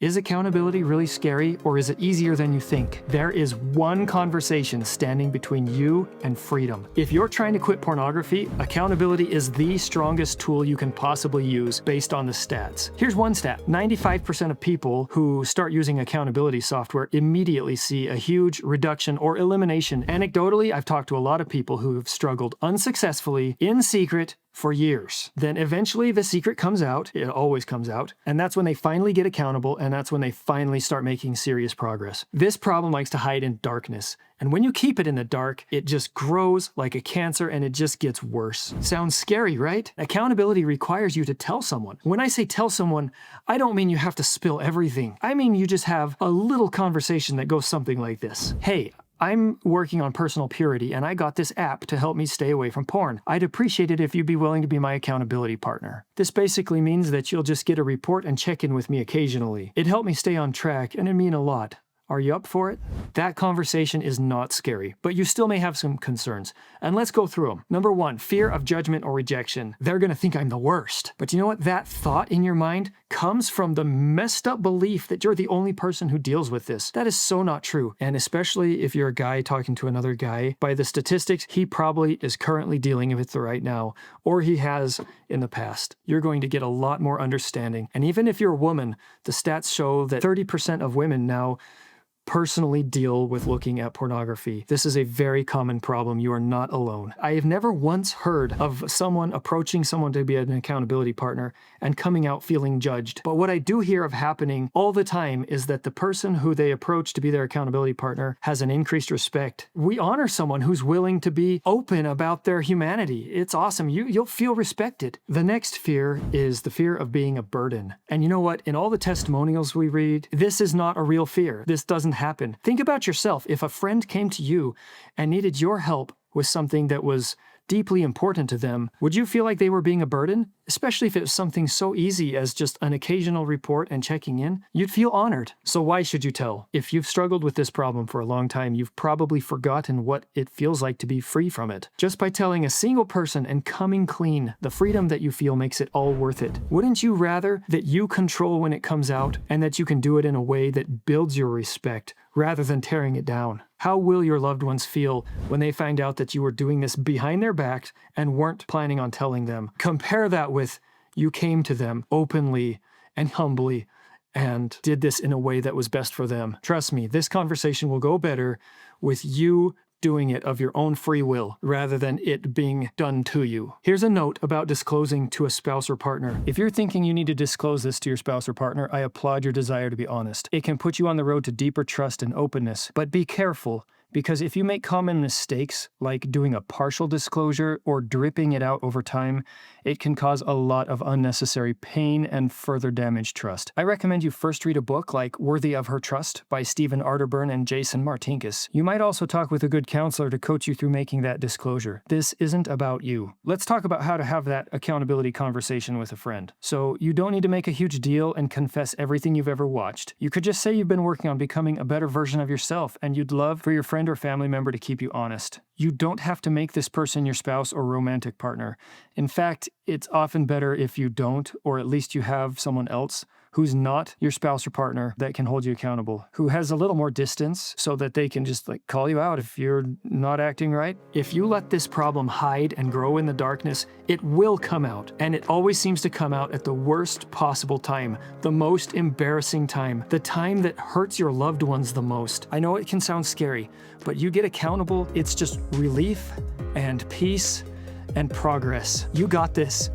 Is accountability really scary, or is it easier than you think? There is one conversation standing between you and freedom. If you're trying to quit pornography, accountability is the strongest tool you can possibly use based on the stats. Here's one stat. 95% of people who start using accountability software immediately see a huge reduction or elimination. Anecdotally, I've talked to a lot of people who have struggled unsuccessfully in secret for years. Then eventually the secret comes out, it always comes out, and that's when they finally get accountable, and that's when they finally start making serious progress. This problem likes to hide in darkness, and when you keep it in the dark, it just grows like a cancer and it just gets worse. Sounds scary, right? Accountability requires you to tell someone. When I say tell someone, I don't mean you have to spill everything. I mean you just have a little conversation that goes something like this. Hey, I'm working on personal purity, and I got this app to help me stay away from porn. I'd appreciate it if you'd be willing to be my accountability partner. This basically means that you'll just get a report and check in with me occasionally. It'd help me stay on track, and it'd mean a lot. Are you up for it? That conversation is not scary, but you still may have some concerns. And let's go through them. Number one, fear of judgment or rejection. They're gonna think I'm the worst. But you know what? That thought in your mind comes from the messed up belief that you're the only person who deals with this. That is so not true. And especially if you're a guy talking to another guy, by the statistics, he probably is currently dealing with it right now, or he has in the past. You're going to get a lot more understanding. And even if you're a woman, the stats show that 30% of women now personally deal with looking at pornography. This is a very common problem. You are not alone. I have never once heard of someone approaching someone to be an accountability partner and coming out feeling judged. But what I do hear of happening all the time is that the person who they approach to be their accountability partner has an increased respect. We honor someone who's willing to be open about their humanity. It's awesome. You'll feel respected. The next fear is the fear of being a burden. And you know what? In all the testimonials we read, this is not a real fear. This doesn't happen. Think about yourself. If a friend came to you and needed your help with something that was deeply important to them, would you feel like they were being a burden? Especially if it was something so easy as just an occasional report and checking in, you'd feel honored. So why should you tell? If you've struggled with this problem for a long time, you've probably forgotten what it feels like to be free from it. Just by telling a single person and coming clean, the freedom that you feel makes it all worth it. Wouldn't you rather that you control when it comes out and that you can do it in a way that builds your respect rather than tearing it down? How will your loved ones feel when they find out that you were doing this behind their backs and weren't planning on telling them? Compare that with you came to them openly and humbly and did this in a way that was best for them. Trust me, this conversation will go better with you doing it of your own free will rather than it being done to you. Here's a note about disclosing to a spouse or partner. If you're thinking you need to disclose this to your spouse or partner, I applaud your desire to be honest. It can put you on the road to deeper trust and openness, but be careful. Because if you make common mistakes, like doing a partial disclosure or dripping it out over time, it can cause a lot of unnecessary pain and further damage trust. I recommend you first read a book like Worthy of Her Trust by Stephen Arterburn and Jason Martinkus. You might also talk with a good counselor to coach you through making that disclosure. This isn't about you. Let's talk about how to have that accountability conversation with a friend. So you don't need to make a huge deal and confess everything you've ever watched. You could just say you've been working on becoming a better version of yourself and you'd love for your friend or family member to keep you honest. You don't have to make this person your spouse or romantic partner. In fact, it's often better if you don't, or at least you have someone else who's not your spouse or partner that can hold you accountable, who has a little more distance so that they can just call you out if you're not acting right. If you let this problem hide and grow in the darkness, it will come out. And it always seems to come out at the worst possible time, the most embarrassing time, the time that hurts your loved ones the most. I know it can sound scary, but you get accountable, it's just relief and peace and progress. You got this.